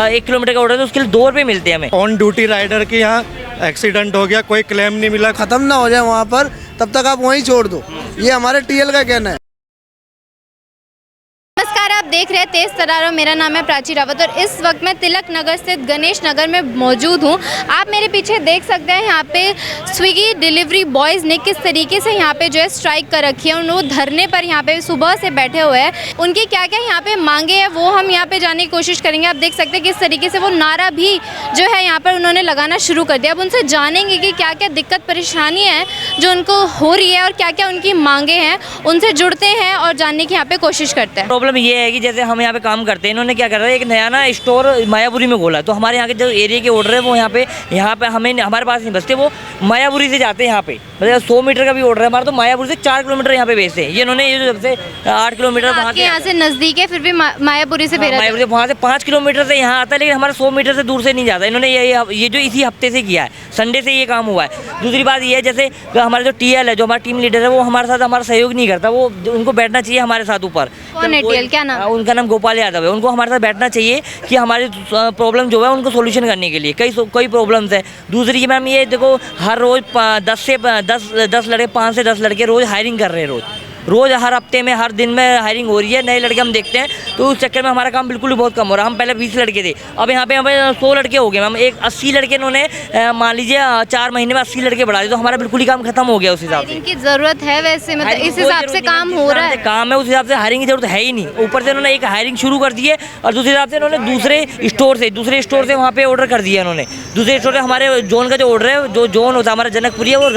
1 kilometre का order है तो उसके लिए 2 रुपये मिलते हैं हमें। ऑन ड्यूटी राइडर के यहाँ एक्सीडेंट हो गया, कोई क्लेम नहीं मिला, खत्म ना हो जाए वहाँ पर तब तक आप वहीं छोड़ दो, ये हमारे टीएल का कहना है। नमस्कार, आप देख रहे हैं तेज तरार। मेरा नाम है प्राची रावत और इस वक्त मैं तिलक नगर स्थित गणेश नगर में मौजूद हूँ। आप मेरे पीछे देख सकते हैं यहाँ पे स्विगी डिलीवरी बॉयज़ ने किस तरीके से यहाँ पे जो है स्ट्राइक कर रखी है। उन लोग धरने पर यहाँ पे सुबह से बैठे हुए हैं। उनकी क्या क्या यहाँ पे मांगे हैं वो हम यहाँ पे जानने की कोशिश करेंगे। आप देख सकते हैं किस तरीके से वो नारा भी जो है यहाँ पर उन्होंने लगाना शुरू कर दिया। अब उनसे जानेंगे कि क्या क्या दिक्कत परेशानियाँ हैं जो उनको हो रही है और क्या क्या उनकी मांगे हैं। उनसे जुड़ते हैं और जानने की यहाँ पे कोशिश करते हैं। प्रॉब्लम ये है कि जैसे हम यहाँ पे काम करते हैं, इन्होंने क्या कर रहा है, एक नया ना स्टोर मायापुरी में खोला। तो हमारे यहाँ के जो एरिया के ऑर्डर है वो यहाँ पे हमें हमारे पास नहीं बचते, वो मायापुरी से जाते हैं। यहाँ पे मतलब 100 मीटर का भी ऑर्डर है हमारा, तो मायापुरी से 4 किलोमीटर यहाँ पे भेजते हैं। ये इन्होंने ये जब से 8 किलोमीटर वहाँ के यहाँ से नज़दीक है, फिर भी मायापुरी से भेजा मायापुरी वहाँ से 5 किलोमीटर से यहाँ आता है, लेकिन हमारा 100 मीटर से दूर से नहीं जाता। इन्होंने ये जो इसी हफ्ते से किया है, संडे से ये काम हुआ है। दूसरी बात ये है, जैसे हमारा जो टीएल है, जो हमारा टीम लीडर है, वो हमारे साथ हमारा सहयोग नहीं करता। वो उनको बैठना चाहिए हमारे साथ ऊपर। कौन है टीएल, क्या नाम? उनका नाम गोपाल यादव है। उनको हमारे साथ बैठना चाहिए कि हमारी प्रॉब्लम जो है उनको सोल्यूशन करने के लिए। कई प्रॉब्लम्स है। दूसरी मैम ये देखो, हर रोज़ 10 लड़के 5 से 10 लड़के रोज़ हायरिंग कर रहे हैं। रोज़ हर हफ्ते में हर दिन में हायरिंग हो रही है। नए लड़के हम देखते हैं, तो उस चक्कर में हमारा काम बिल्कुल भी बहुत कम हो रहा है। हम पहले 20 लड़के थे, अब यहाँ पे हमें 100 लड़के हो गए। हम 80 लड़के इन्होंने मान लीजिए 4 महीने में 80 लड़के बढ़ा दिए, तो हमारा बिल्कुल ही काम खत्म हो गया। उस हिसाब से इनकी ज़रूरत है, वैसे मतलब इस हिसाब से काम हो रहा है। काम है उस हिसाब से, हायरिंग की जरूरत है ही नहीं। ऊपर से इन्होंने एक हायरिंग शुरू कर दी है और दूसरे हिसाब से इन्होंने दूसरे स्टोर से वहाँ पे ऑर्डर कर दिया इन्होंने। दूसरे स्टोर से हमारे जोन का जो ऑर्डर है, जो जोन होता है हमारा जनकपुरी है, वो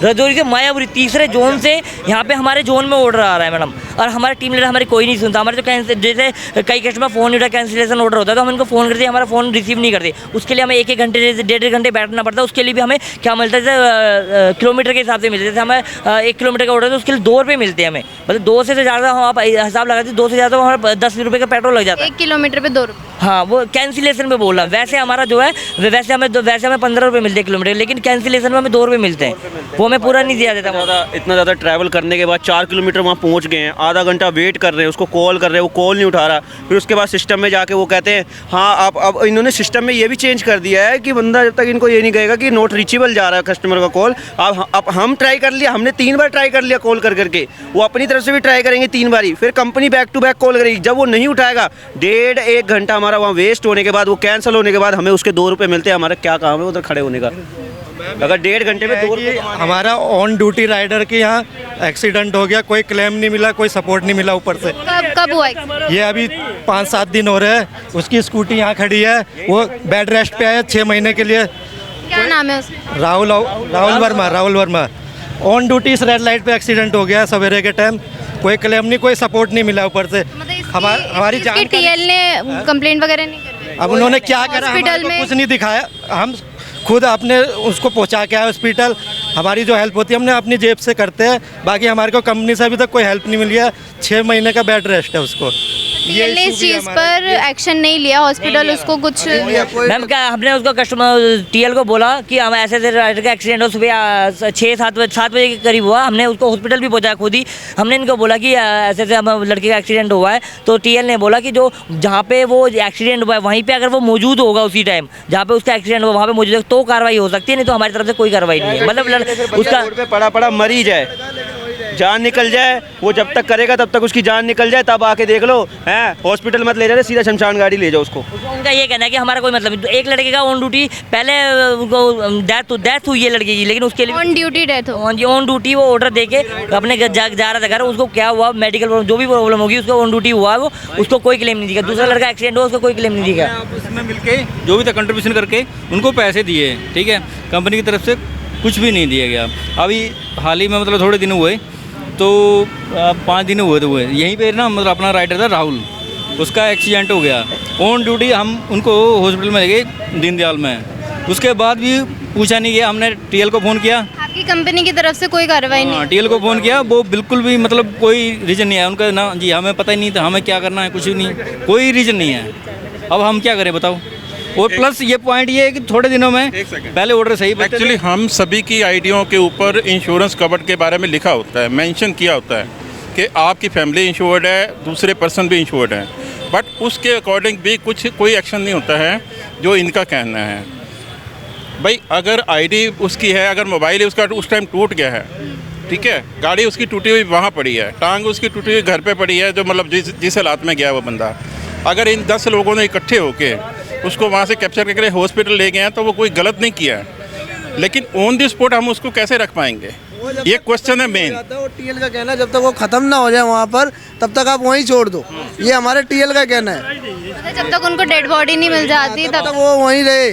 रजौरी से मायापुरी, तीसरे जोन से यहाँ पे हमारे जोन में ऑर्डर आ रहा है मैडम। और हमारा टीम लीडर हमारी कोई नहीं सुनता। हमारे जो कैंसिल, जैसे कई कस्टमर फ़ोन नहीं उठा, कैंसिलेशन ऑर्डर होता है तो हम इनको फ़ोन करते हैं, हमारा फ़ोन रिसीव नहीं करते। उसके लिए हमें 1 घंटे 1.5 घंटे बैठना पड़ता है। उसके लिए भी हमें क्या मिलता है, जैसे किलोमीटर के हिसाब से मिलता है। जैसे हमें 1 किलोमीटर का ऑर्डर है तो उसके लिए 2 रुपये मिलते हैं हमें। मतलब 2 से ज़्यादा हम आप हिसाब लगाते हैं, 2 से ज़्यादा हमारा 10 रुपये का पेट्रोल लग जाता है। 1 किलोमीटर पे 2 रुपये। हाँ, वो कैंसिलेशन पे बोल रहा हूँ। वैसे हमारा जो है वैसे हमें 15 रुपये मिलते हैं किलोमीटर, लेकिन कैंसिलेशन में हमें 2 रुपये मिलते हैं। वो हमें पूरा नहीं दिया जाता। इतना ज़्यादा ट्रैवल करने के बाद 4 किलोमीटर वहाँ पहुँच गए हैं, आधा घंटा वेट कर रहे हैं, उसको कॉल कर रहे हैं, वो कॉल नहीं उठा रहा। फिर उसके बाद सिस्टम में जाके वो कहते हैं हाँ आप, अब इन्होंने सिस्टम में ये भी चेंज कर दिया है कि बंदा जब तक इनको ये नहीं कहेगा कि नॉट रीचेबल जा रहा है कस्टमर का कॉल। अब हम ट्राई कर लिया, हमने 3 बार ट्राई कर लिया कॉल करके, वो अपनी तरफ से भी ट्राई करेंगे 3 बारी, फिर company back to back call करेगी। जब वो नहीं उठाएगा, 1.5 घंटा हमारा वहाँ वेस्ट होने के बाद, वो कैंसिल होने के बाद हमें उसके 2 रुपये मिलते हैं। हमारा क्या काम है उधर खड़े होने का? अगर 1.5 घंटे में 2 रुपये हमारा ऑन ड्यूटी राइडर के यहाँ एक्सीडेंट हो गया, कोई क्लेम नहीं मिला, कोई सपोर्ट नहीं मिला ऊपर से। कब हुआ? ये अभी 5-7 दिन हो रहे हैं। उसकी स्कूटी यहाँ खड़ी है, वो बेड रेस्ट पे है 6 महीने के लिए। क्या नाम है उसका? राहुल वर्मा। ऑन ड्यूटी इस रेड लाइट पे एक्सीडेंट हो गया सवेरे के टाइम। कोई क्लेम नहीं, कोई सपोर्ट नहीं मिला ऊपर से। हमारी जान टीएल ने कंप्लेंट वगैरह नहीं करी? अब उन्होंने क्या करा, हॉस्पिटल में कुछ नहीं दिखाया। हम खुद अपने उसको पहुंचा के आए हॉस्पिटल। हमारी जो हेल्प होती है हमने अपनी जेब से करते हैं, बाकी हमारे को कंपनी से अभी तक कोई हेल्प नहीं मिली है। 6 महीने का बेड रेस्ट है उसको। टीएल ने इस चीज़ पर एक्शन नहीं लिया, हॉस्पिटल उसको कुछ मैम क्या हमने उसको कस्टमर टीएल को बोला कि हम ऐसे राइडर का एक्सीडेंट हो, सुबह 7 बजे के करीब हुआ। हमने उसको हॉस्पिटल भी पहुंचाया खुद ही। हमने इनको बोला कि ऐसे हम लड़के का एक्सीडेंट हुआ है, तो टीएल ने बोला कि जो जहाँ पे वो एक्सीडेंट हुआ है वहीं पे अगर वो मौजूद होगा उसी टाइम जहाँ पे उसका एक्सीडेंट हुआ वहाँ पे मौजूद है तो कार्रवाई हो सकती है, नहीं तो हमारी तरफ से कोई कार्रवाई नहीं है। मतलब उसका पड़ा मरीज है, जान निकल जाए, वो जब तक करेगा तब तक उसकी जान निकल जाए, तब आके देख लो। हैं हॉस्पिटल मत ले जाए, सीधा शमशान गाड़ी ले जाओ उसको। उनका ये कहना है कि हमारा कोई मतलब नहीं। एक लड़के का ऑन ड्यूटी पहले उनको डेथ हुई है लड़के की, लेकिन उसके लिए ऑन ड्यूटी डेथ हो। ऑन ड्यूटी वो ऑर्डर दे के अपने जा रहा था घर। उसको क्या हुआ, मेडिकल प्रॉब्लम जो भी प्रॉब्लम होगी, उसको ऑन ड्यूटी हुआ, वो उसको कोई क्लेम नहीं दिया। दूसरा लड़का एक्सीडेंट हुआ, उसको कोई क्लेम नहीं दिया। उसमें मिलके जो भी था कंट्रीब्यूशन करके उनको पैसे दिए, ठीक है। कंपनी की तरफ से कुछ भी नहीं दिया गया। अभी हाल ही में मतलब थोड़े दिन हुए, तो 5 दिन हुए तो यहीं पे ना, मतलब अपना राइडर था राहुल, उसका एक्सीडेंट हो गया। ऑन ड्यूटी हम उनको हॉस्पिटल में ले गए दीनदयाल में, उसके बाद भी पूछा नहीं गया। हमने टीएल को फ़ोन किया, आपकी कंपनी की तरफ से कोई कार्रवाई नहीं? टीएल को फ़ोन किया, वो बिल्कुल भी मतलब कोई रीज़न नहीं है उनका ना जी, हमें पता ही नहीं था हमें क्या करना है, कुछ भी नहीं, कोई रीज़न नहीं है। अब हम क्या करें बताओ। और प्लस ये पॉइंट ये है कि थोड़े दिनों में पहले ऑर्डर सही एक्चुअली हम सभी की आईडियों के ऊपर इंश्योरेंस कवर के बारे में लिखा होता है, मेंशन किया होता है, कि आपकी फैमिली इंश्योर्ड है, दूसरे पर्सन भी इंश्योर्ड हैं, बट उसके अकॉर्डिंग भी कोई एक्शन नहीं होता है जो इनका कहना है। भाई अगर आईडी उसकी है, अगर मोबाइल उसका उस टाइम टूट गया है, ठीक है, गाड़ी उसकी टूटी हुई वहाँ पड़ी है, टांग उसकी टूटी हुई घर पे पड़ी है, जो मतलब जिस हालात में गया वो बंदा, अगर इन 10 लोगों ने इकट्ठे होके उसको वहाँ से कैप्चर करके हॉस्पिटल ले गए हैं तो वो कोई गलत नहीं किया है, लेकिन ऑन द स्पॉट हम उसको कैसे रख पाएंगे, ये क्वेश्चन है मेन। टीएल का कहना है जब तक वो खत्म ना हो जाए वहाँ पर तब तक आप वहीं छोड़ दो, ये हमारे टीएल का कहना है। जब तक उनको डेड बॉडी नहीं मिल जाती तब तक वो वहीं रहे,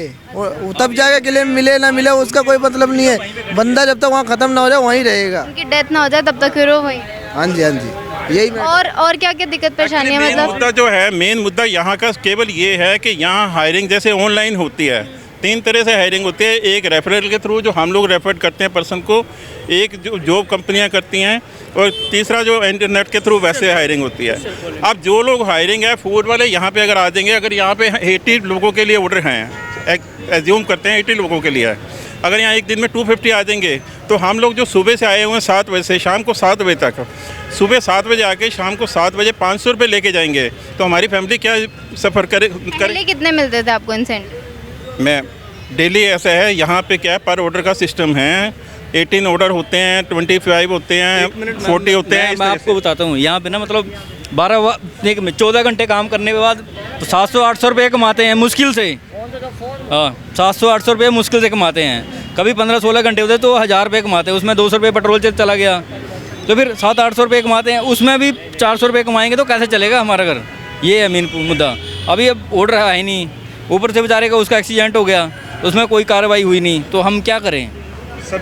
तब जाके क्लेम मिले ना मिले उसका कोई मतलब नहीं है, बंदा जब तक वहाँ खत्म ना हो जाए वहीं रहेगा, उनकी डेथ ना हो जाए तब तक फिर वो वहीं। हाँ जी हाँ जी, यही और क्या क्या दिक्कत परेशानियाँ मेन मतलब? मुद्दा जो है, मेन मुद्दा यहाँ का केवल ये है कि यहाँ हायरिंग जैसे ऑनलाइन होती है, 3 तरह से हायरिंग होती है। एक रेफरल के थ्रू जो हम लोग रेफर करते हैं पर्सन को, एक जो जॉब कंपनियां करती हैं, और तीसरा जो इंटरनेट के थ्रू वैसे हायरिंग होती है। अब जो लोग हायरिंग है फूड वाले यहाँ पे अगर आ जाएंगे, अगर यहाँ पे 80 लोगों के लिए ऑर्डर हैं, एज्यूम करते हैं 80 लोगों के लिए है, अगर यहाँ एक दिन में 250 आ जाएंगे तो हम लोग जो सुबह से आए हुए हैं 7 बजे से शाम को 7 बजे तक, सुबह 7 बजे आके शाम को 7 बजे 500 रुपये लेके जाएंगे तो हमारी फैमिली क्या सफ़र करे। पहले कितने मिलते थे आपको इंसेंटिव? मैं डेली ऐसा है, यहाँ पे क्या पर ऑर्डर का सिस्टम है, 18 ऑर्डर होते हैं, 25 होते हैं, 40 होते हैं। मैं आपको बताता हूँ, यहाँ पे ना मतलब 14 घंटे काम करने के बाद 700-800 रुपये कमाते हैं मुश्किल से। हाँ, 700-800 रुपये मुश्किल से कमाते हैं। कभी 15-16 घंटे होते तो 1000 रुपये कमाते हैं, उसमें 200 रुपये पेट्रोल से चला गया, तो फिर 700-800 रुपये कमाते हैं, उसमें भी 400 रुपये कमाएंगे तो कैसे चलेगा हमारा घर। ये है मेन मुद्दा। अभी अब ऑर्डर है ही नहीं, ऊपर से बेचारे का उसका एक्सीडेंट हो गया, उसमें कोई कार्रवाई हुई नहीं, तो हम क्या करें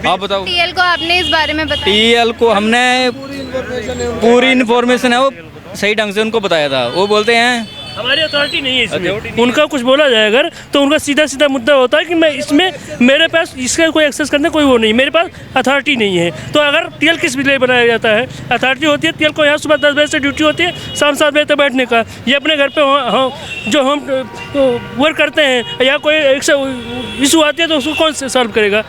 आप बताओ। टीएल को आपने इस बारे में बताया? टीएल को हमने पूरी इन्फॉर्मेशन है, वो सही ढंग से उनको बताया था। वो बोलते हैं हमारी अथॉरिटी नहीं है इसमें, उनका कुछ बोला जाए अगर तो उनका सीधा सीधा मुद्दा होता है कि मैं इसमें, मेरे पास इसका कोई एक्सेस करने कोई वो नहीं, मेरे पास अथॉरिटी नहीं है। तो अगर टीएल किस लिए बनाया जाता है? अथॉरिटी होती है टीएल को, यहाँ सुबह 10 बजे से ड्यूटी होती है, शाम 7 बजे तक बैठने का। ये अपने घर पे जो हम वर्क करते हैं या कोई इशू आती है तो उसको कौन सॉल्व करेगा,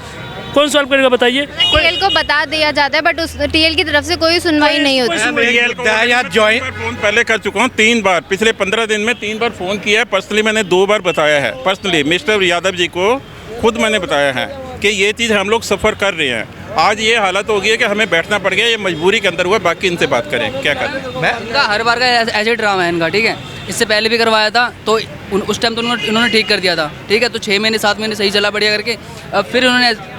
कौन सॉल्व करेगा बताइए? टीएल को बता दिया जाता है बट उस टीएल की तरफ से कोई सुनवाई नहीं होती। फ़ोन पहले कर चुका हूँ 3 बार, पिछले 15 दिन में 3 बार फ़ोन किया है। पर्सनली मैंने 2 बार बताया है, पर्सनली मिस्टर यादव जी को खुद मैंने बताया है कि ये चीज़ हम लोग सफ़र कर रहे हैं। आज ये हालत हो गई है कि हमें बैठना पड़ गया, ये मजबूरी के अंदर हुआ, बाकी इनसे बात करें क्या करें। इनका हर बार का ऐसे ड्रामा है इनका, ठीक है। इससे पहले भी करवाया था तो उस टाइम तो इन्होंने ठीक कर दिया था, ठीक है, तो 6 महीने 7 महीने सही चला बढ़िया करके, अब फिर उन्होंने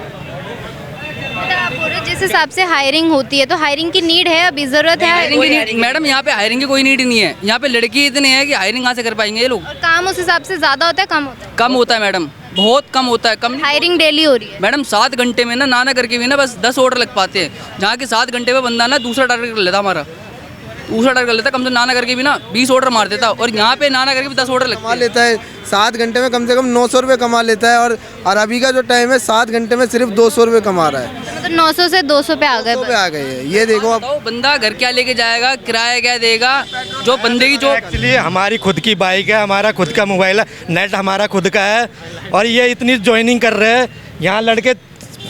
जिस हिसाब से हायरिंग होती है तो हायरिंग की नीड है, अभी जरूरत है हायरिंग की नीड। मैडम यहाँ पे हायरिंग की कोई नीड नहीं है, यहाँ पे लड़की इतने हैं कि हायरिंग कहाँ से कर पाएंगे ये लोग। और काम उस हिसाब से ज़्यादा होता है कम होता है? कम होता है मैडम, बहुत कम होता है। कम हायरिंग डेली हो रही है मैडम, 7 घंटे में ना करके भी ना बस 10 ऑर्डर लग पाते हैं, जहाँ के 7 घंटे में बंदा ना दूसरा टारगेट कर लेता, हमारा दूसरा टारगेट कर लेता, कम से ना करके भी ना 20 ऑर्डर मार देता, और यहाँ पे ना करके भी 10 ऑर्डर कमा लेता है। 7 घंटे में कम से कम 900 रुपये कमा लेता है, और अभी का जो टाइम है 7 घंटे में सिर्फ 200 रुपये कमा रहा है। मतलब 900 से 200 पे आ गए। आ गए हैं, ये देखो आप। बंदा घर क्या लेके जाएगा, किराया क्या देगा, जो बंदे की जो एक्चुअली हमारी खुद की बाइक है, हमारा खुद का मोबाइल है, नेट हमारा खुद का है, और ये इतनी ज्वाइनिंग कर रहे हैं। यहाँ लड़के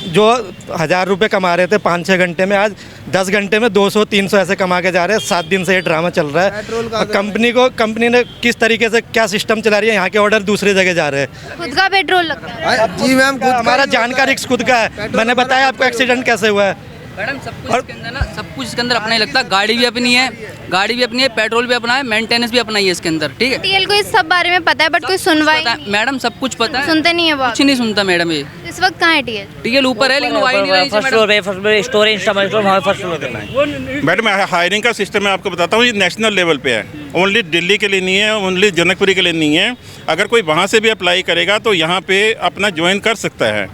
जो 1000 रुपये कमा रहे थे 5-6 घंटे में, आज 10 घंटे में 200-300 ऐसे कमा के जा रहे हैं। 7 दिन से ये ड्रामा चल रहा है। और कंपनी ने किस तरीके से क्या सिस्टम चला रही है, यहाँ के ऑर्डर दूसरी जगह जा रहे हैं। खुद का पेट्रोल लगता है? जी मैम, हमारा जान का रिस्क खुद का है। मैंने बताया आपको एक्सीडेंट कैसे हुआ है। मैडम सब कुछ इसके अंदर ना, सब कुछ इसके अंदर अपना ही लगता है। गाड़ी भी अपनी है, पेट्रोल भी अपना है, मेंटेनेंस भी अपना ही है इसके अंदर, ठीक है। टीएल को इस सब बारे में पता है बट कोई सुनवाई नहीं। मैडम सब कुछ पता है, सुनते नहीं है वो, कुछ नहीं सुनता मैडम। ये इस वक्त कहाँ है टीएल? टीएल ऊपर है लेकिन वो आ ही नहीं रही। फर्स्ट फ्लोर पे स्टोर, इंस्टामेंट स्टोर, वहाँ फर्स्ट फ्लोर पे। मैडम हायरिंग का सिस्टम मैं आपको बताता हूँ, ये नेशनल लेवल पे है, ओनली दिल्ली के लिए नहीं है, ओनली जनकपुरी के लिए नहीं है। अगर कोई वहाँ से भी अप्लाई करेगा तो यहाँ पे अपना ज्वाइन कर सकता है।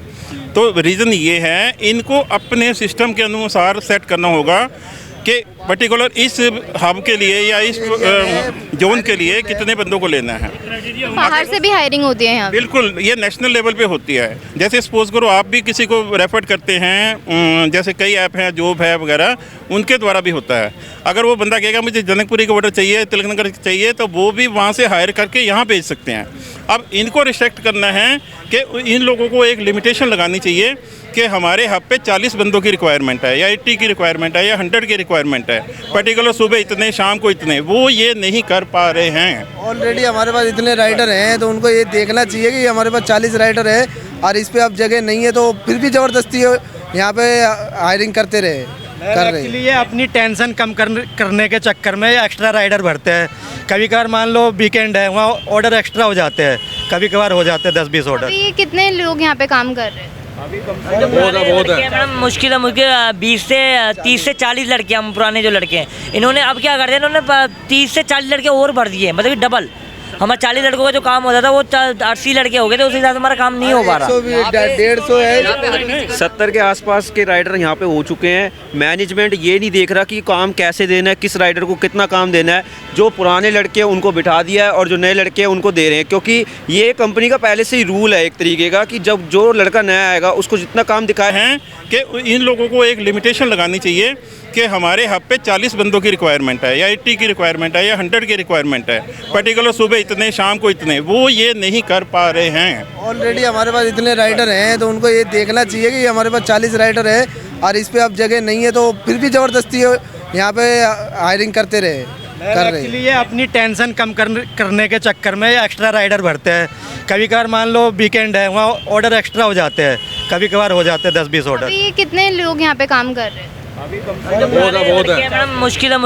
तो रीज़न ये है, इनको अपने सिस्टम के अनुसार सेट करना होगा कि पर्टिकुलर इस हब के लिए या इस जोन के लिए कितने बंदों को लेना है। बाहर से भी हायरिंग होती है यहाँ? बिल्कुल, ये नेशनल लेवल पे होती है। जैसे सपोज करो आप भी किसी को रेफर करते हैं, जैसे कई ऐप हैं, जॉब है वगैरह, उनके द्वारा भी होता है। अगर वो बंदा कहेगा मुझे जनकपुरी का ऑर्डर चाहिए, तिलकनगर चाहिए, तो वो भी वहाँ से हायर करके यहाँ भेज सकते हैं। अब इनको रिस्ट्रिक्ट करना है कि इन लोगों को एक लिमिटेशन लगानी चाहिए कि हमारे हब पे 40 बंदों की रिक्वायरमेंट है या 80 की रिक्वायरमेंट है या 100 की रिक्वायरमेंट है, पर्टिकुलर सुबह इतने शाम को इतने, वो ये नहीं कर पा रहे हैं। ऑलरेडी हमारे पास इतने राइडर हैं तो उनको ये देखना चाहिए कि हमारे पास 40 राइडर है और इस पे अब जगह नहीं है, तो फिर भी ज़बरदस्ती यहाँ पे हायरिंग करते रहे कर रहे एक्चुअली ये अपनी टेंशन कम करने के चक्कर में एक्स्ट्रा राइडर भरते हैं। कभी कभार मान लो वीकेंड है, वहाँ ऑर्डर एक्स्ट्रा हो जाते हैं, कभी कभार हो जाते हैं 10-20 ऑर्डर। अभी कितने लोग यहाँ पे काम कर रहे हैं? बहुत है मैडम, मुश्किल 20 से 30 से 40 लड़के, हम पुराने जो लड़के हैं, इन्होंने अब क्या कर दिया, इन्होंने 30 से 40 लड़के और भर दिए, मतलब कि डबल। हमारा 40 लड़कों का जो काम होता था वो 80 लड़के हो गए थे, उस हिसाब से हमारा काम नहीं हो पा रहा। 150 है, 70 के आसपास के राइडर यहाँ पे हो चुके हैं। मैनेजमेंट ये नहीं देख रहा कि काम कैसे देना है, किस राइडर को कितना काम देना है। जो पुराने लड़के हैं उनको बिठा दिया है और जो नए लड़के हैं उनको दे रहे हैं, क्योंकि ये कंपनी का पहले से ही रूल है एक तरीके का कि जब जो लड़का नया आएगा उसको जितना काम दिखाए हैं कि इन लोगों को एक लिमिटेशन लगानी चाहिए कि हमारे हब पे 40 बंदों की रिक्वायरमेंट है या 80 की रिक्वायरमेंट है या 100 की रिक्वायरमेंट है, पर्टिकुलर सुबह इतने शाम को इतने, वो ये नहीं कर पा रहे हैं। ऑलरेडी हमारे पास इतने राइडर हैं तो उनको ये देखना चाहिए कि हमारे पास 40 राइडर है और इस पे अब जगह नहीं है, तो फिर भी ज़बरदस्ती यहाँ पे हायरिंग करते रहे कर रहे। एक्चुअली ये अपनी टेंशन कम करने के चक्कर में एक्स्ट्रा राइडर भरते हैं। कभी कभार मान लो वीकेंड है, वहाँ ऑर्डर एक्स्ट्रा हो जाते हैं, कभी कभार हो जाते हैं 10-20 ऑर्डर। अभी कितने लोग यहाँ पे काम कर रहे हैं? बहुत है मैडम, मुश्किल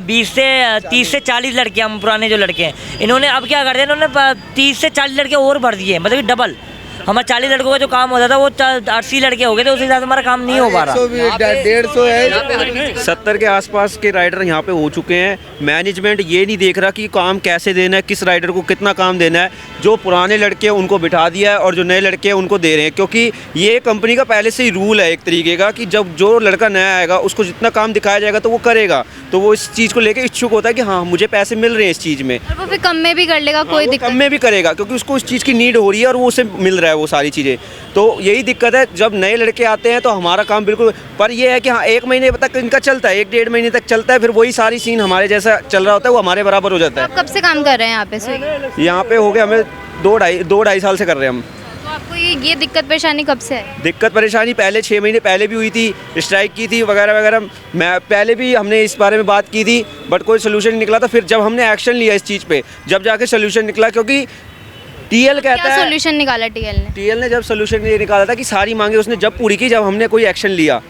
20 से 30 से 40 लड़के, हम पुराने जो लड़के हैं, इन्होंने अब क्या कर दिया, इन्होंने 30 से 40 लड़के और भर दिए, मतलब कि डबल। हमारा 40 लड़कों का जो काम होता था वो 80 लड़के हो गए थे, उस हिसाब से हमारा काम नहीं हो पा रहा। 150 है, 70 के आसपास के राइडर यहाँ पे हो चुके हैं। मैनेजमेंट ये नहीं देख रहा कि काम कैसे देना है, किस राइडर को कितना काम देना है। जो पुराने लड़के हैं उनको बिठा दिया है और जो नए लड़के हैं उनको दे रहे हैं, क्योंकि ये कंपनी का पहले से ही रूल है एक तरीके का कि जब जो लड़का नया आएगा उसको जितना काम दिखाया जाएगा तो वो करेगा, तो वो इस चीज़ को लेकर इच्छुक होता है कि हाँ मुझे पैसे मिल रहे हैं इस चीज़ में, और वो फिर कम में भी कर लेगा, कोई दिक्कत कम में भी करेगा क्योंकि उसको इस चीज़ की नीड हो रही है और वो उसे मिल रहा है वो सारी चीज़ें। तो यही दिक्कत है, जब नए लड़के आते हैं तो हमारा काम बिल्कुल, पर ये है कि हाँ 1 महीने तक इनका चलता है, 1-1.5 महीने तक चलता है, फिर वही सारी सीन हमारे जैसा चल रहा होता है वो हमारे बराबर हो जाता आप कब से काम कर रहे हैं यहाँ पे स्विगी? है। यहाँ पे हो गया हमें 2-2.5 साल से कर रहे हैं हम। तो आपको ये दिक्कत परेशानी कब से है? दिक्कत परेशानी पहले 6 महीने पहले भी हुई थी, स्ट्राइक की थी वगैरह वगैरह, मैं पहले भी हमने इस बारे में बात की थी बट कोई सोल्यूशन नहीं निकला था। फिर जब हमने एक्शन लिया इस चीज़ पे, जब जाके सोल्यूशन निकला, क्योंकि टीएल कहता क्या है, सोल्यूशन निकाला टीएल ने? जब सोल्यूशन ये निकाला था कि सारी मांगे उसने जब पूरी की जब हमने कोई एक्शन लिया,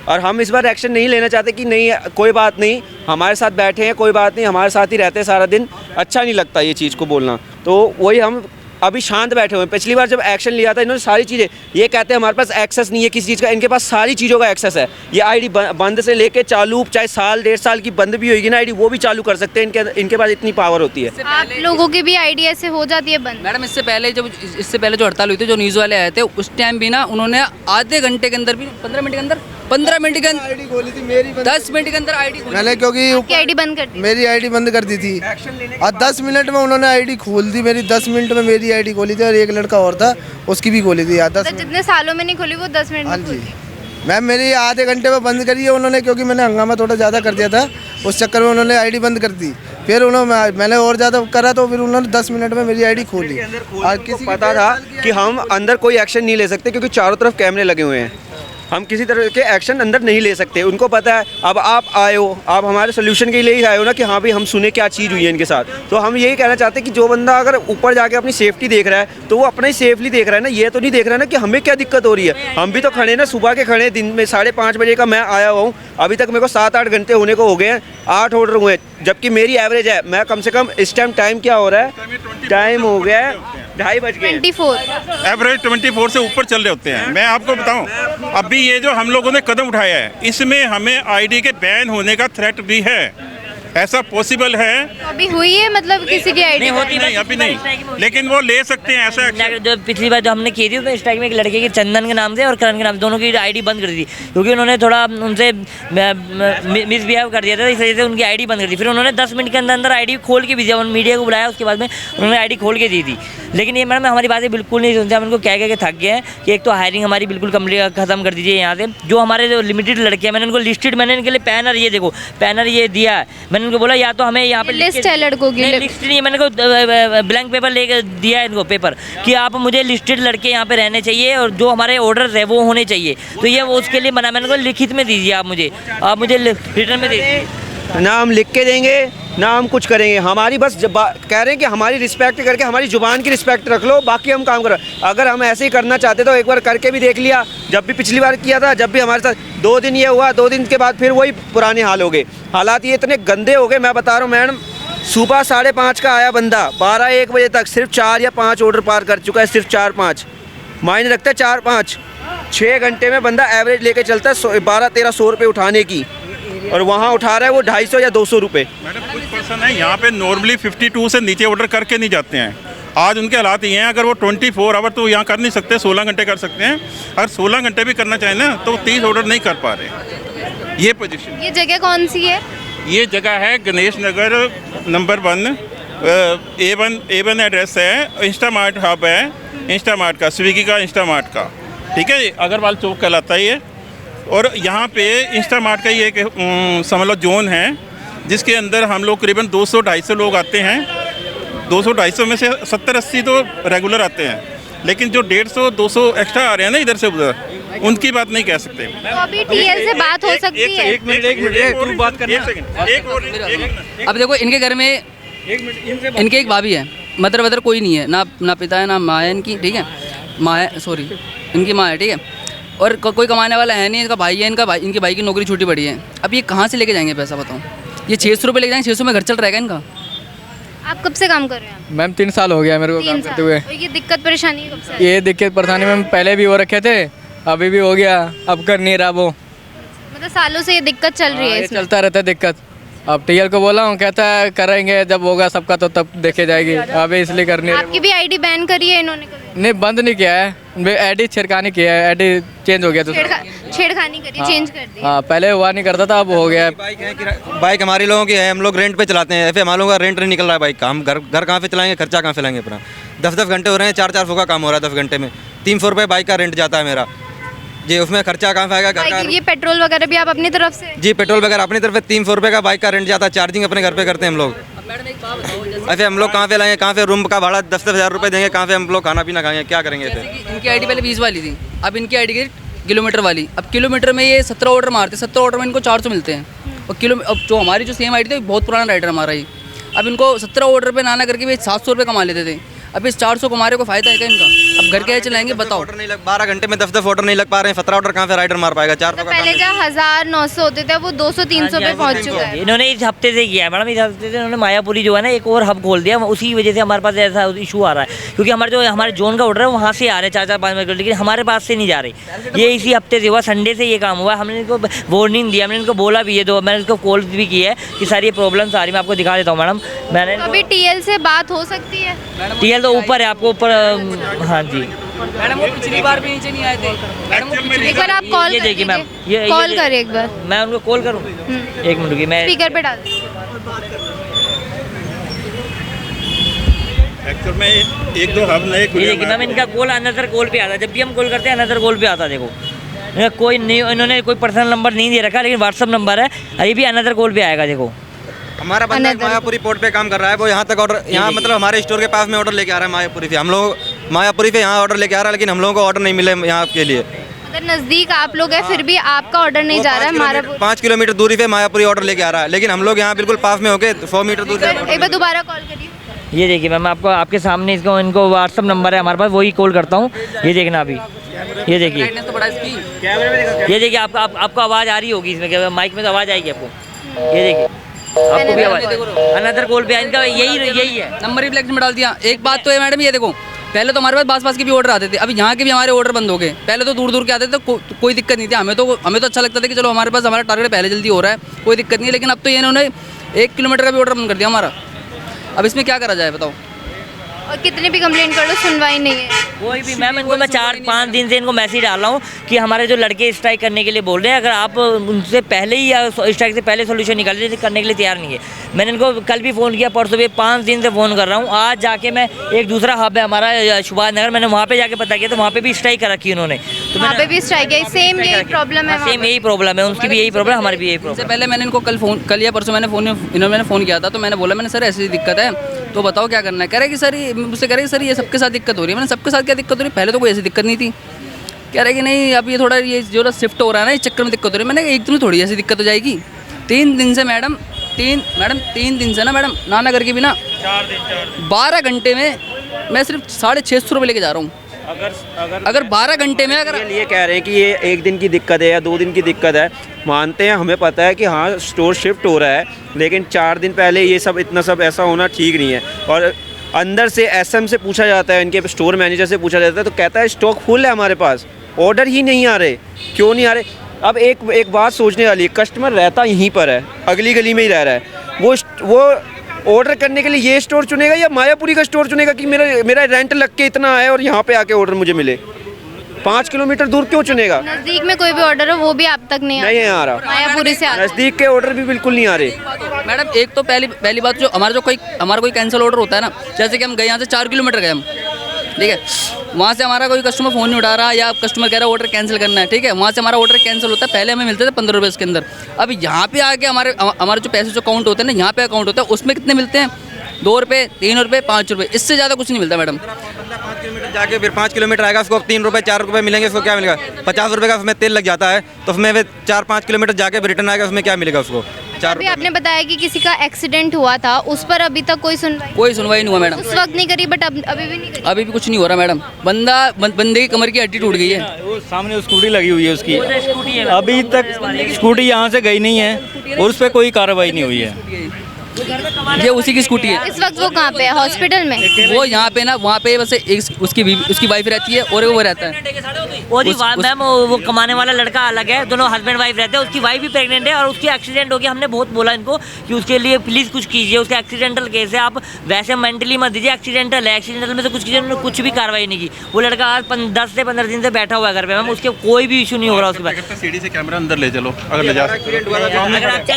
और हम इस बार एक्शन नहीं लेना चाहते कि नहीं कोई बात नहीं, हमारे साथ बैठे हैं, कोई बात नहीं, हमारे साथ ही रहते हैं सारा दिन, अच्छा नहीं लगता ये चीज़ को बोलना, तो वही हम अभी शांत बैठे हुए हैं। पिछली बार जब एक्शन लिया था इन्होंने सारी चीज़ें, ये कहते हैं हमारे पास एक्सेस नहीं है किसी चीज़ का, इनके पास सारी चीज़ों का एक्सेस है। ये आईडी बंद से लेके चालू, चाहे साल 1.5 साल की बंद भी होगी ना आईडी, वो भी चालू कर सकते हैं, इनके पास इतनी पावर होती है। आप लोगों की भी आईडी ऐसे हो जाती है बंद? मैडम इससे पहले जो हड़ताल हुई थी, जो न्यूज़ वाले आए थे उस टाइम भी ना उन्होंने आधे घंटे के अंदर भी 15 मिनट के अंदर 15 मिनट के अंदर आईडी खोली थी मेरी, 10 मिनट के अंदर आईडी मैंने, क्योंकि आपकी आईडी बंद कर दी? मेरी आईडी बंद कर दी थी और 10 मिनट में उन्होंने आईडी खोल दी मेरी, 10 मिनट में मेरी आईडी खोली थी और एक लड़का और था उसकी भी खोली थी। 10 जितने सालों में नहीं खोली वो 10 मिनट हाँ में जी खोली। मैम, मेरी आधे घंटे में बंद करी है उन्होंने, क्योंकि मैंने हंगामा थोड़ा ज़्यादा कर दिया था, उस चक्कर में उन्होंने आईडी बंद कर दी। फिर मैंने और ज़्यादा करा तो फिर उन्होंने 10 मिनट में मेरी आईडी खोली। और किसी को पता था कि हम अंदर कोई एक्शन नहीं ले सकते क्योंकि चारों तरफ कैमरे लगे हुए हैं, हम किसी तरह के एक्शन अंदर नहीं ले सकते। उनको पता है, अब आप आए हो, आप हमारे सोल्यूशन के लिए ही आए हो ना कि हाँ भाई हम सुने क्या चीज़ हुई है इनके साथ, तो हम यही कहना चाहते हैं कि जो बंदा अगर ऊपर जाके अपनी सेफ्टी देख रहा है तो वो अपना ही सेफली देख रहा है ना, ये तो नहीं देख रहा है ना कि हमें क्या दिक्कत हो रही है। हम भी तो खड़े ना, सुबह के खड़े, दिन में 5:30 बजे का मैं आया हुआ हूँ, अभी तक मेरे को 7-8 घंटे होने को हो गए हैं, 8 ऑर्डर हुए, जबकि मेरी एवरेज है, मैं कम से कम इस टाइम क्या हो रहा है, टाइम हो गया है 2:30 बज गए, 24 एवरेज 24 से ऊपर चल रहे होते हैं। मैं आपको बताऊं, अभी ये जो हम लोगों ने कदम उठाया है इसमें हमें आईडी के बैन होने का थ्रेट भी है, ऐसा पॉसिबल है। अभी हुई है, मतलब किसी की आईडी नहीं अभी नहीं, लेकिन वो ले सकते हैं ऐसा एक्शन। जो पिछली बार जो हमने की थी उसमें स्ट्राइक में एक लड़के के चंदन के नाम से और करण के नाम से दोनों की आईडी बंद कर दी क्योंकि उन्होंने थोड़ा उनसे मिसबिहेव कर दिया था, इस वजह से उनकी आईडी बंद कर दी। फिर उन्होंने 10 मिनट के अंदर आईडी खोल के भी, जब मीडिया को बुलाया उसके बाद में उन्होंने आईडी खोल के दी थी। लेकिन ये मैडम हमारी बातें बिल्कुल नहीं सुनते। हम इनको कह के थक गए हैं कि एक तो हायरिंग हमारी बिल्कुल कंप्लीट ख़त्म कर दीजिए यहाँ से। जो हमारे जो लिमिटेड लड़के हैं, मैंने इनको लिस्टेड, मैंने इनके लिए पैनर, ये देखो पैनर ये दिया है। मैंने इनको बोला या तो हमें यहाँ पे लिस्ट है लड़कों की, लिस्ट नहीं है, मैंने को ब्लैंक पेपर लेकर दिया है इनको, पेपर कि आप मुझे लिस्टेड लड़के यहाँ पे रहने चाहिए और जो हमारे ऑर्डर है वो होने चाहिए। तो ये वो उसके लिए मना, मैंने को लिखित में दीजिए, आप मुझे रिटर्न में दीजिए। ना हम लिख के देंगे ना हम कुछ करेंगे। हमारी बस कह रहे हैं कि हमारी रिस्पेक्ट करके हमारी ज़ुबान की रिस्पेक्ट रख लो, बाकी हम काम करो। अगर हम ऐसे ही करना चाहते तो एक बार करके भी देख लिया। जब भी पिछली बार किया था, जब भी हमारे साथ 2 दिन ये हुआ, 2 दिन के बाद फिर वही पुराने हाल हो गए। हालात ये इतने गंदे हो गए, मैं बता रहा हूँ मैडम। सुबह 5:30 का आया बंदा, 12-1 बजे तक सिर्फ 4 या 5 ऑर्डर पार कर चुका है, सिर्फ 4-5 मायने रखता है। 4-5 6 घंटे में बंदा एवरेज लेके चलता है 1200-1300 रुपये उठाने की, और वहाँ उठा रहा है वो 250 या 200 रुपये। मैडम कुछ पर्सन है यहाँ पे नॉर्मली 52 से नीचे ऑर्डर करके नहीं जाते हैं। आज उनके हालात ये हैं, अगर वो 24 आवर तो यहाँ कर नहीं सकते, 16 घंटे कर सकते हैं। अगर 16 घंटे भी करना चाहें ना तो 30 ऑर्डर नहीं कर पा रहे। ये पोजीशन। ये जगह कौन सी है? ये जगह है Ganesh Nagar number 1, A1 address है। इंस्टामार्ट हब है, इंस्टामार्ट का, स्विगी का, इंस्टामार्ट का, ठीक है। अग्रवाल चौक कहलाता है ये। और यहाँ पे इंस्टामार्ट का ये एक समझ लो जोन है, जिसके अंदर हम लोग करीबन 200-250 लोग आते हैं। 200-250 में से 70-80 तो रेगुलर आते हैं, लेकिन जो 150-200 एक्स्ट्रा आ रहे हैं ना इधर से उधर, उनकी बात नहीं कह सकते। तो अभी टीएल से बात हो सकती है? एक मिनट तू बात करना। अब देखो इनके घर में इनके एक भाभी है, मदर कोई नहीं है, ना पिता है ना माँ है इनकी, ठीक है। माँ है, सॉरी इनकी माँ है, ठीक है। और कोई कमाने वाला है नहीं, इनका भाई है, इनके भाई की नौकरी छूटी पड़ी है। अब ये कहाँ से लेके जाएंगे पैसा, बताओ? ये 600 रुपये लेके जाएंगे, 600 में घर चल रहेगा इनका। आप कब से काम कर रहे हैं? मैम 3 साल हो गया मेरे को काम करते हुए। और ये दिक्कत परेशानी कब से? ये दिक्कत परेशानी मैम पहले भी हो रखे थे, अभी भी हो गया, अब कर नहीं रहा वो। मतलब सालों से ये दिक्कत चल रही है ये इसमें? चलता रहता है दिक्कत। अब टीएल को बोला हूँ, कहता है करेंगे जब होगा सबका तो तब देखे जाएगी, अभी इसलिए करनी है। आपकी भी आईडी बैन करी है इन्होंने कभी? नहीं, बंद नहीं किया है, आईडी छेड़खानी किया है, आईडी चेंज हो गया तो छेड़खानी करी, चेंज कर दी। हाँ, पहले हुआ नहीं करता था, अब हो गया। बाइक हमारे लोगों की है, हम लोग रेंट पे चलाते हैं, ऐसे हमारे लोगों का रेंट नहीं निकल रहा है बाइक का। हम घर कहाँ पे चलाएंगे, खर्चा कहाँ से लाएंगे अपना? 10-10 घंटे हो रहे हैं, 400 का काम हो रहा है 10 घंटे में। 300 रुपये बाइक का रेंट जाता है मेरा जी, उसमें खर्चा कहाँ से आएगा घर का? ये पेट्रोल वगैरह भी आप अपनी तरफ से? जी, पेट्रोल वगैरह अपनी तरफ से 300 रुपये का बाइक का रेंट जाता है। चार्जिंग अपने घर पे करते हैं हम लोग। ऐसे हम लोग कहाँ पे लाएंगे, कहाँ से रूम का भाड़ा 10-10 हज़ार रुपये देंगे, कहाँ से हम लोग खाना पीना खाएंगे, क्या करेंगे? इनकी आईडी पहले 20 वाली थी, अब इनकी आईडी की किलोमीटर वाली। अब किलोमीटर में ये 17 ऑर्डर मारते, 17 ऑर्डर में इनको 400 मिलते हैं। और अब जो हमारी जो सेम आईडी थी, बहुत पुराना राइडर हमारा ही, अब इनको 17 ऑर्डर पे ना करके भी 700 रुपये कमा लेते थे। अब इस 400 कमारे को फायदा है क्या इनका? अब घर कैसे चलाएंगे बताओ? ऑर्डर नहीं लग, 12 घंटे में 10-10 ऑर्डर नहीं लग पा रहे हैं। 17 ऑर्डर कहाँ से राइडर मार पाएगा? 400 का पहले जहाँ 1000-900 होते थे वो 200-300 पे पहुँच चुका है। इन्होंने इस हफ्ते से किया है मैडम, इस हफ्ते से इन्होंने मायापुरी जो है ना एक और हब खोल दिया, उसी वजह से हमारे पास ऐसा इशू आ रहा है। क्योंकि हमारे जोन का ऑर्डर है वहाँ से आ रहे हैं 4-4-5 मिनट, लेकिन हमारे पास से नहीं जा रहे। ये इसी हफ्ते से हुआ, संडे से ये काम हुआ। हमने इनको वार्निंग दिया, हमने इनको बोला भी है, मैंने इनको कॉल भी की है कि सारी ये प्रॉब्लम्स आ रही है। मैं आपको दिखा देता हूँ मैडम। मैंने अभी टीएल से बात हो सकती है? टीएल तो ऊपर है, आपको ऊपर। हाँ जी मैडम, वो पिछली बार भी नीचे नहीं आए थे मैडम, वो एक बार आप कॉल ये देखिए मैम, कॉल करें एक बार। मैं उनको कॉल करूँ? 1 मिनट रुकिए, मैं स्पीकर पे डाल। एक्चुअल में 1-2 हब नए ये खुले देखिए मैम, इनका कॉल अनदर कॉल पे आता है। जब भी हम कॉल करते हैं अनदर कॉल पे आता है। देखो कोई नहीं, इन्होंने कोई पर्सनल नंबर नहीं दे रखा, लेकिन व्हाट्सअप नंबर है, अभी भी अनदर कॉल पे आएगा। देखो हमारा बंदा मायापुरी पोर्ट पे काम कर रहा है, वो यहाँ तक ऑर्डर, यहाँ मतलब हमारे स्टोर के पास में ऑर्डर लेके आ रहा है मायापुरी से। हम लोग मायापुरी पे यहाँ ऑर्डर लेके आ रहा है, लेकिन हम लोगों को ऑर्डर नहीं मिले यहाँ के लिए। अगर नज़दीक आप लोग हैं फिर भी आपका ऑर्डर नहीं जा रहा है। हमारा 5 किलोमीटर दूरी पे मायापुरी ऑर्डर लेके आ रहा है, लेकिन हम लोग यहाँ बिल्कुल पास में होके 100 मीटर दूर पे। एक बार दोबारा कॉल करिए। ये देखिए मैम, आपको आपके सामने इनको व्हाट्सअप नंबर है हमारे पास, वही कॉल करता हूँ। ये देखना अभी, ये देखिए, ये देखिए आपको आवाज़ आ रही होगी इसमें, माइक में तो आवाज़ आएगी आपको। ये देखिए आपको भी आवाज़, अनदर कॉल पे इनका यही है। नंबर ही ब्लैक में डाल दिया। एक बात तो है मैडम, ये देखो पहले तो हमारे पास के भी ऑर्डर आते थे, अभी यहाँ के भी हमारे ऑर्डर बंद हो गए। पहले तो दूर के आते थे, कोई दिक्कत नहीं थी, हमें तो अच्छा लगता था कि चलो हमारे पास हमारा टारगेट पहले जल्दी हो रहा है, कोई दिक्कत नहीं। लेकिन अब तो इन्होंने 1 किलोमीटर का भी ऑर्डर बंद कर दिया हमारा। अब इसमें क्या करा जाए बताओ? और कितने भी कंप्लेंट कर लो सुनवाई नहीं है। कोई भी मैम, इनको मैं 4-5 दिन से इनको मैसेज डाल रहा हूँ कि हमारे जो लड़के स्ट्राइक करने के लिए बोल रहे हैं, अगर आप उनसे पहले ही या स्ट्राइक से पहले सोल्यूशन निकाल करने के लिए तैयार नहीं है। मैंने इनको कल भी फ़ोन किया, परसों भी, 5 दिन से फ़ोन कर रहा हूँ। आज जाके मैं एक दूसरा हब है हमारा सुभाष नगर, मैंने वहाँ पे जाके पता किया तो वहाँ पे भी स्ट्राइक कर रखी है उन्होंने। तो वहाँ पे भी स्ट्राइक है, सेम यही प्रॉब्लम है, सेम यही प्रॉब्लम है, उनकी भी यही प्रॉब्लम, हमारी भी यही प्रॉब्लम। इससे पहले मैंने इनको कल या परसों मैंने फ़ोन किया था, तो मैंने बोला मैंने सर ऐसी दिक्कत है तो बताओ क्या करना है। कह रहे कि सर ये मुझसे कह रहे कि सर ये सबके साथ दिक्कत हो रही है। मैंने सबके साथ क्या दिक्कत हो रही है, पहले तो कोई ऐसी दिक्कत नहीं थी। कह रहे कि नहीं अब ये थोड़ा ये जो शिफ्ट हो रहा है ना, इस चक्कर में दिक्कत हो रही है। मैंने कहा एक दिन थोड़ी ऐसी दिक्कत हो जाएगी। 3 दिन से मैडम 3 दिन से ना मैडम नानागर के बिना 12 घंटे में मैं सिर्फ 650 रुपये लेके जा रहा हूँ। अगर 12 घंटे में अगर ये कह रहे हैं कि ये 1 दिन की दिक्कत है या 2 दिन की दिक्कत है, मानते हैं, हमें पता है कि हाँ स्टोर शिफ्ट हो रहा है, लेकिन 4 दिन पहले ये सब इतना सब ऐसा होना ठीक नहीं है। और अंदर से एसएम से पूछा जाता है, इनके स्टोर मैनेजर से पूछा जाता है तो कहता है स्टॉक फुल है हमारे पास, ऑर्डर ही नहीं आ रहे। क्यों नहीं आ रहे? अब एक बात सोचने वाली है, कस्टमर रहता यहीं पर है, अगली गली में ही रह रहा है, वो ऑर्डर करने के लिए ये स्टोर चुनेगा या मायापुरी का स्टोर चुनेगा कि मेरा रेंट लग के इतना है और यहाँ पे आके ऑर्डर मुझे मिले? 5 किलोमीटर दूर क्यों चुनेगा? नज़दीक में कोई भी ऑर्डर हो वो भी आप तक नहीं आ रहा, मायापुरी से नज़दीक के ऑर्डर भी बिल्कुल नहीं आ रहे। मैडम एक तो पहली बात, जो हमारा कोई कैंसिल ऑर्डर होता है ना, जैसे कि हम गए यहाँ से 4 किलोमीटर गए हम, ठीक है, वहाँ से हमारा कोई कस्टमर फ़ोन नहीं उठा रहा या कस्टमर कह रहा है ऑर्डर कैंसिल करना है, ठीक है, वहाँ से हमारा ऑर्डर कैंसिल होता है। पहले हमें मिलते थे 15 रुपये इसके अंदर। अब यहाँ पे आके हमारे जो पैसे जो काउंट होते हैं ना, यहाँ पे अकाउंट होता है, उसमें कितने मिलते हैं? 2 रुपये, 3 रुपये, 5 रुपये, इससे ज़्यादा कुछ नहीं मिलता मैडम। 5 किलोमीटर जाके फिर 5 किलोमीटर आएगा, उसको 3 रुपये 4 रुपये मिलेंगे, उसको क्या मिलेगा? 50 रुपये का उसमें तेल लग जाता है, तो उसमें 4-5 किलोमीटर जाके रिटर्न आएगा, उसमें क्या मिलेगा उसको? 4 अभी आपने बताया कि किसी का एक्सीडेंट हुआ था, उस पर अभी तक कोई सुनवाई नहीं हुआ मैडम। उस वक्त नहीं करी, बट अभी भी नहीं करी। अभी भी कुछ नहीं हो रहा मैडम। बंदे की कमर की हड्डी टूट गई है। वो सामने स्कूटी लगी हुई है उसकी, अभी तक स्कूटी यहाँ से गई नहीं है और उस पर कोई कार्रवाई नहीं हुई है। ये उसी की स्कूटी है। इस वक्त वो कहाँ पे है? हॉस्पिटल में? वो यहाँ पे ना, वहाँ पे बस उसकी वाइफ रहती है और वो रहता है। मैम वो कमाने वाला लड़का अलग है, दोनों हस्बैंड वाइफ रहते हैं। उसकी वाइफ भी प्रेग्नेंट है और उसकी एक्सीडेंट हो गया। हमने बहुत बोला इनको कि उसके लिए प्लीज़ कुछ कीजिए, उसका एक्सीडेंटल केस है, आप वैसे मेंटली मत दीजिए, एक्सीडेंटल है, एक्सीडेंटल में से कुछ कीजिए। उन्होंने कुछ भी कार्रवाई नहीं की। वो लड़का आज 10 से 15 दिन से बैठा हुआ है घर पे मैम, उसके कोई भी इशू नहीं हो रहा उसके बाद। सीढ़ी से कैमरा अंदर ले चलो, अगर ले जा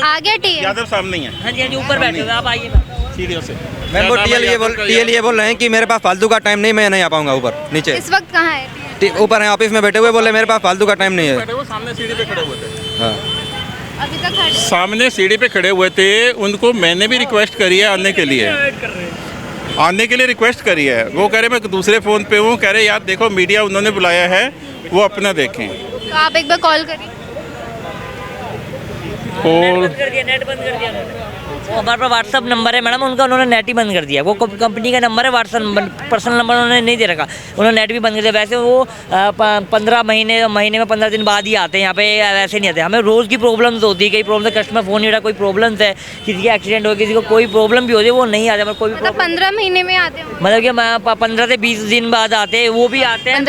आगे यादव सामने ही है। हाँ जी, ऊपर बैठे हुए, आप आइए सीढ़ियों से। मैम वो टीएल ये बोल रहे हैं कि मेरे पास फालतू का टाइम नहीं, मैं नहीं आ पाऊंगा ऊपर नीचे। इस वक्त कहाँ है? ऊपर है, ऑफिस में बैठे हुए, बोले मेरे पास फालतू का टाइम नहीं है। वो सामने सीढ़ी पे खड़े हुए थे। हाँ, अभी तक खड़े? सामने सीढ़ी पे खड़े हुए थे, उनको मैंने भी रिक्वेस्ट करी है आने के लिए रिक्वेस्ट करी है। वो कह रहे मैं दूसरे फ़ोन पे हूँ, कह रहे यार देखो मीडिया उन्होंने बुलाया है, वो अपना देखें। तो आप एक बार कॉल करिए। नेट बंद कर दिया वो हमारे पास व्हाट्सअप नंबर है मैडम उनका, उन्होंने नेट ही बंद कर दिया। वो कंपनी का नंबर है, व्हाट्सअप नंबर, पर्सनल नंबर उन्होंने नहीं दे रखा, उन्होंने नेट भी बंद कर दिया। वैसे वो 15 महीने में 15 दिन बाद ही आते हैं यहाँ पे, वैसे नहीं आते। हमें रोज़ की प्रॉब्लम्स होती है, कई प्रॉब्लम है, कस्टमर फ़ोन नहीं उठा, कोई प्रॉब्लम्स है, किसी का एक्सीडेंट हो, किसी को कोई प्रॉब्लम भी होती है, वो नहीं आते। मतलब कोई 15 महीने में आते हैं, मतलब कि 15 से 20 दिन बाद आते हैं। वो भी आते हैं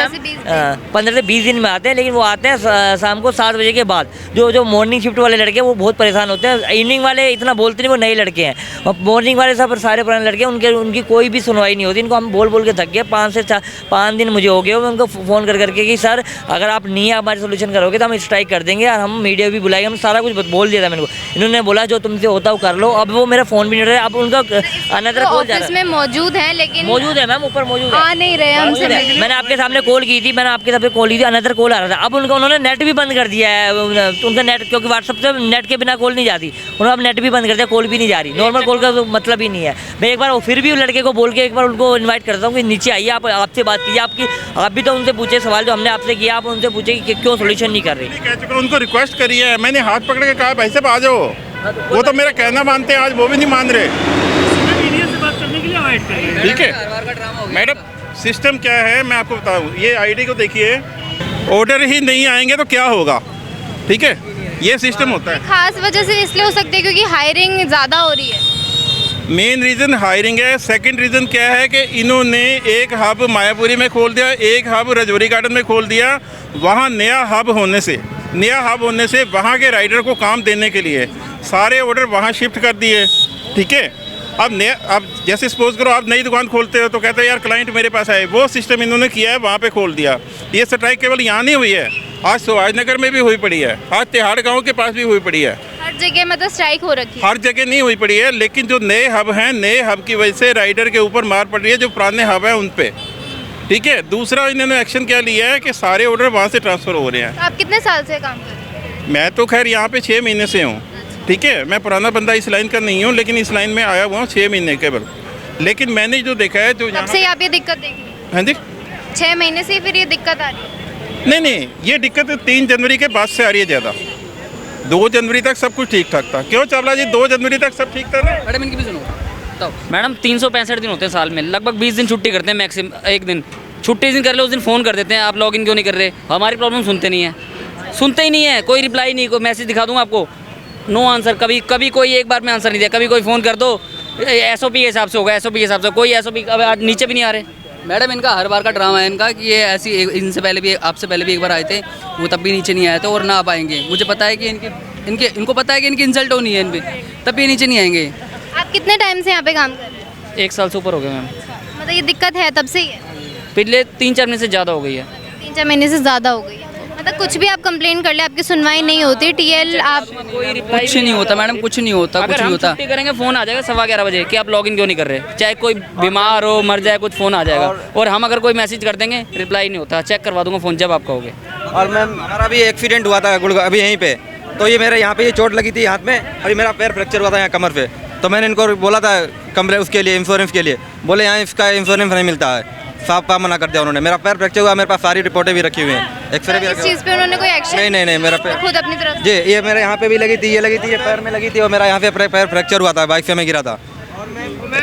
15 से 20 दिन में आते हैं, लेकिन वो आते हैं शाम को 7 बजे के बाद। जो मॉर्निंग शिफ्ट वाले लड़के वो बहुत परेशान होते हैं। इवनिंग वाले इतना बोलते नहीं, वो नए लड़के हैं। और मॉर्निंग वाले सब सारे पुराने लड़के, उनकी कोई भी सुनवाई नहीं होती। इनको हम बोल के थक गए। 5 दिन मुझे हो गए। मैं उनको फ़ोन करके कि सर अगर आप नहीं हमारे सोल्यूशन करोगे तो हम स्ट्राइक कर देंगे और हम मीडिया भी बुलाएंगे। हम सारा कुछ बोल दिया था मेरे को। इन्होंने बोला जो तुमसे होता वो कर लो। अब वो मेरा फ़ोन भी नहीं रहा है। अब उनका अनदर कॉल जा रहा है। में मौजूद है, लेकिन मौजूद है मैम, ऊपर मौजूद है, आ नहीं रहे हमसे। मैंने आपके सामने कॉल की थी, अनदर कॉल आ रहा था। अब उन्होंने नेट भी बंद कर दिया है उनका नेट, क्योंकि व्हाट्सअप से नेट के बिना कॉल नहीं जाती। उन्होंने अब नेट भी बंद कर दिया, कॉल भी नहीं जा रही। नॉर्मल कॉल का तो मतलब ही नहीं है। मैं एक बार फिर भी लड़के को बोल के एक बार उनको इनवाइट करता हूँ कि नीचे आइए, आप आपसे बात कीजिए। आप भी तो उनसे पूछे सवाल जो हमने आपसे किया, आप उनसे पूछे कि क्यों सोल्यूशन नहीं कर रही। कह चुका, उनको रिक्वेस्ट करी है, मैंने हाथ पकड़ के कहा भाई साहब आ जाओ। वो तो मेरा कहना मानते हैं, आज वो भी नहीं मान रहे। ठीक है मैडम, सिस्टम क्या है मैं आपको बताऊँ। ये आईडी को देखिए, ऑर्डर ही नहीं आएंगे तो क्या होगा। ठीक है, ये सिस्टम होता है। खास वजह से इसलिए हो सकती है क्योंकि हायरिंग ज़्यादा हो रही है। मेन रीज़न हायरिंग है। सेकंड रीज़न क्या है कि इन्होंने एक हब मायापुरी में खोल दिया, एक हब रजौरी गार्डन में खोल दिया। वहाँ नया हब होने से वहाँ के राइडर को काम देने के लिए सारे ऑर्डर वहाँ शिफ्ट कर दिए। ठीक है, अब जैसे सपोज करो आप नई दुकान खोलते हो तो कहते हैं यार क्लाइंट मेरे पास आए, वो सिस्टम इन्होंने किया है, वहाँ पे खोल दिया। ये स्ट्राइक केवल यहाँ नहीं हुई है, आज सुभाषनगर में भी हुई पड़ी है, आज तिहाड़ गांव के पास भी हुई पड़ी है। हर जगह मतलब स्ट्राइक हो रखी है? हर जगह नहीं हुई पड़ी है, लेकिन जो नए हब हैं, नए हब की वजह से राइडर के ऊपर मार पड़ रही है जो पुराने हब हैं उन पे। ठीक है, दूसरा इन्होंने एक्शन क्या लिया है कि सारे ऑर्डर वहाँ से ट्रांसफ़र हो रहे हैं। तो आप कितने साल से काम कर रहे हैं? मैं तो खैर यहाँ पे 6 महीने से हूँ। ठीक है, मैं पुराना बंदा इस लाइन का नहीं हूँ, लेकिन इस लाइन में आया हुआ हूँ 6 महीने केवल। लेकिन मैंने जो देखा है जो तब से आप ये दिक्कत देख रही हैं? हाँ जी, 6 महीने से ही फिर ये दिक्कत आ रही है? नहीं, ये दिक्कत 3 जनवरी के बाद से आ रही है ज़्यादा। 2 जनवरी तक सब कुछ ठीक ठाक था। क्यों चावला जी, 2 जनवरी तक सब ठीक था ना? मैडम इनकी भी सुनो। मैडम 365 दिन होते हैं साल में, लगभग 20 दिन छुट्टी करते हैं मैक्सिमम। एक दिन छुट्टी जिस दिन कर ले उस दिन फ़ोन कर देते हैं, आप लॉगिन क्यों नहीं कर रहे। हमारी प्रॉब्लम सुनते नहीं है, सुनते ही नहीं है, कोई रिप्लाई नहीं। कोई मैसेज दिखा दूँगा आपको, नो आंसर। कभी कोई एक बार में आंसर नहीं दिया, कभी कोई फ़ोन कर दो SOP के हिसाब से होगा, SOP के हिसाब से। कोई SOP अब नीचे भी नहीं आ रहे। मैडम इनका हर बार का ड्रामा है इनका कि ये ऐसी इनसे पहले भी, आपसे पहले भी एक बार आए थे, वो तब भी नीचे नहीं आए थे और ना आ पाएंगे। मुझे पता है कि इनको पता है कि इनकी इंसल्ट होनी है इन पर, तब भी नीचे नहीं आएंगे। आप कितने टाइम से यहाँ पे काम कर रहे हैं? 1 साल से ऊपर हो गया मैम। मतलब ये दिक्कत है तब से ही है? पिछले 3-4 महीने से ज़्यादा हो गई है। 3-4 महीने से ज़्यादा हो गई है। मतलब कुछ भी आप कंप्लेन कर ले आपकी सुनवाई नहीं होती। TL आप कुछ नहीं होता मैडम, कुछ नहीं होता, कुछ नहीं होता। छुट्टी करेंगे फ़ोन आ जाएगा 11:15 बजे कि आप लॉगिन क्यों नहीं कर रहे। चाहे कोई बीमार हो, मर जाए, कुछ फ़ोन आ जाएगा। और हम अगर कोई मैसेज कर देंगे, रिप्लाई नहीं होता। चेक करवा दूंगा फ़ोन जब आप कहोगे। और मैम हमारा भी एक्सीडेंट हुआ था गुड़गांव अभी यहीं पे, तो ये मेरे यहाँ पे ये चोट लगी थी हाथ में, अभी मेरा पैर फ्रैक्चर हुआ था यहाँ कमर पे। तो मैंने इनको बोला था कमरे उसके लिए इंश्योरेंस के लिए, बोले यहाँ इसका इंश्योरेंस नहीं मिलता है। साफ मना कर दिया उन्होंने। मेरा पैर फ्रैक्चर हुआ, मेरे पास सारी रिपोर्टें भी रखी हुई हैं, एक्सरे भी इस चीज़ पे उन्होंने कोई एक्शन नहीं, मेरा पैर खुद अपनी तरफ जी, ये मेरे यहाँ पे भी लगी थी, ये लगी थी, ये पैर में लगी थी, और मेरा यहाँ पे पैर फ्रैक्चर हुआ था, बाइक से मैं गिरा था,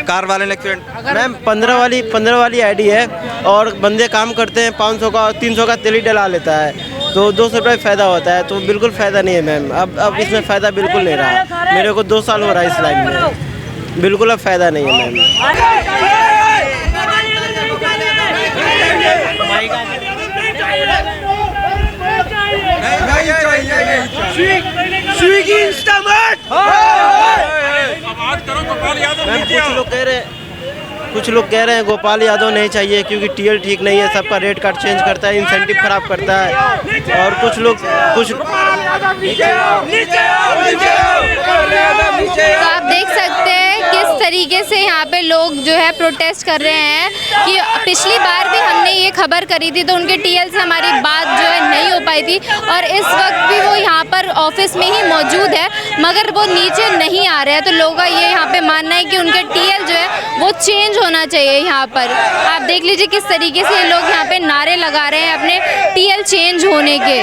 कार वाले ने एक्सीडेंट। मैम 15 वाली आईडी है और बंदे काम करते हैं 500 का और 300 का तेल ही डला लेता है, तो 200 रुपये फ़ायदा होता है। तो बिल्कुल फ़ायदा नहीं है मैम, अब इसमें फ़ायदा बिल्कुल नहीं रहा। मेरे को 2 साल हो रहा है इस लाइन में, बिल्कुल अब फ़ायदा नहीं है मैम। स्विगी इंस्टामार्ट कुछ लोग कह रहे हैं गोपाल यादव नहीं चाहिए क्योंकि TL ठीक नहीं है, सबका रेट कार्ड चेंज करता है, इंसेंटिव खराब करता है। और कुछ लोग तो आप देख सकते हैं किस तरीके से यहाँ पे लोग जो है प्रोटेस्ट कर रहे हैं कि पिछली बार भी हमने ये खबर करी थी तो उनके TL से हमारी बात जो है नहीं हो पाई थी, और इस वक्त भी वो यहाँ पर ऑफिस में ही मौजूद है मगर वो नीचे नहीं आ रहे हैं। तो लोगों का ये यहाँ पे मानना है कि उनके TL जो है वो चेंज होना चाहिए। यहाँ पर आप देख लीजिए किस तरीके से लोग यहाँ पे नारे लगा रहे हैं अपने TL चेंज होने के।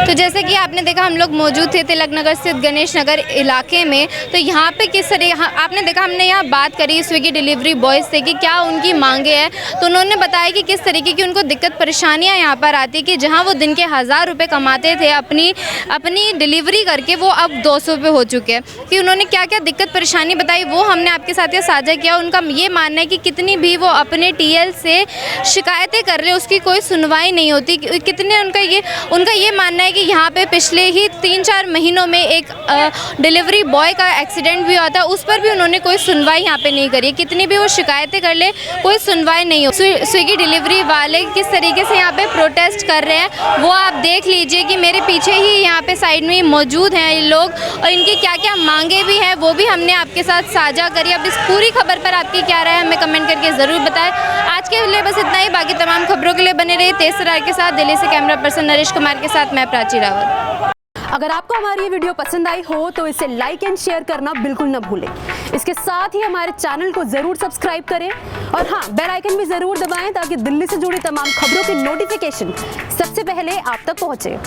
तो जैसे कि आपने देखा हम लोग मौजूद थे तिलक नगर स्थित गणेश नगर इलाके में, तो यहाँ पे किस तरह आपने देखा हमने यहाँ बात करी स्विगी डिलीवरी बॉयज़ से कि क्या उनकी मांगे हैं, तो उन्होंने बताया कि किस तरीके की उनको दिक्कत परेशानियाँ यहाँ पर आती कि जहाँ वो दिन के 1000 रुपये कमाते थे अपनी डिलीवरी करके, वो अब 200 रुपये हो चुके हैं। कि उन्होंने क्या क्या दिक्कत परेशानी बताई वो हमने आपके साथ ये साझा किया। उनका ये मानना है कि कितनी भी वो अपने TL से शिकायतें कर रहे हैं उसकी कोई सुनवाई नहीं होती। कितने उनका ये मानना है कि यहाँ पे पिछले ही 3-4 महीनों में एक डिलीवरी बॉय का एक्सीडेंट भी हुआ था, उस पर भी उन्होंने कोई सुनवाई यहाँ पे नहीं करी। कितनी भी वो शिकायतें कर ले कोई सुनवाई नहीं हो। स्विगी डिलीवरी वाले किस तरीके से यहाँ पे प्रोटेस्ट कर रहे हैं वो आप देख लीजिए कि मेरे पीछे ही यहाँ पे साइड में मौजूद हैं ये लोग, और इनकी क्या क्या मांगे भी हैं वो भी हमने आपके साथ साझा करी। अब इस पूरी खबर पर आपकी क्या राय है हमें कमेंट करके ज़रूर बताएं। आज के लिए बस इतना ही, बाकी तमाम खबरों के लिए बने रहिए तेज तरार के साथ। दिल्ली से कैमरा पर्सन नरेश कुमार के साथ मैं प्राची रावत। अगर आपको हमारी ये वीडियो पसंद आई हो तो इसे लाइक एंड शेयर करना बिल्कुल न भूलें। इसके साथ ही हमारे चैनल को जरूर सब्सक्राइब करें और हाँ, बेल आइकन भी जरूर दबाएं ताकि दिल्ली से जुड़ी तमाम खबरों की नोटिफिकेशन सबसे पहले आप तक पहुंचे।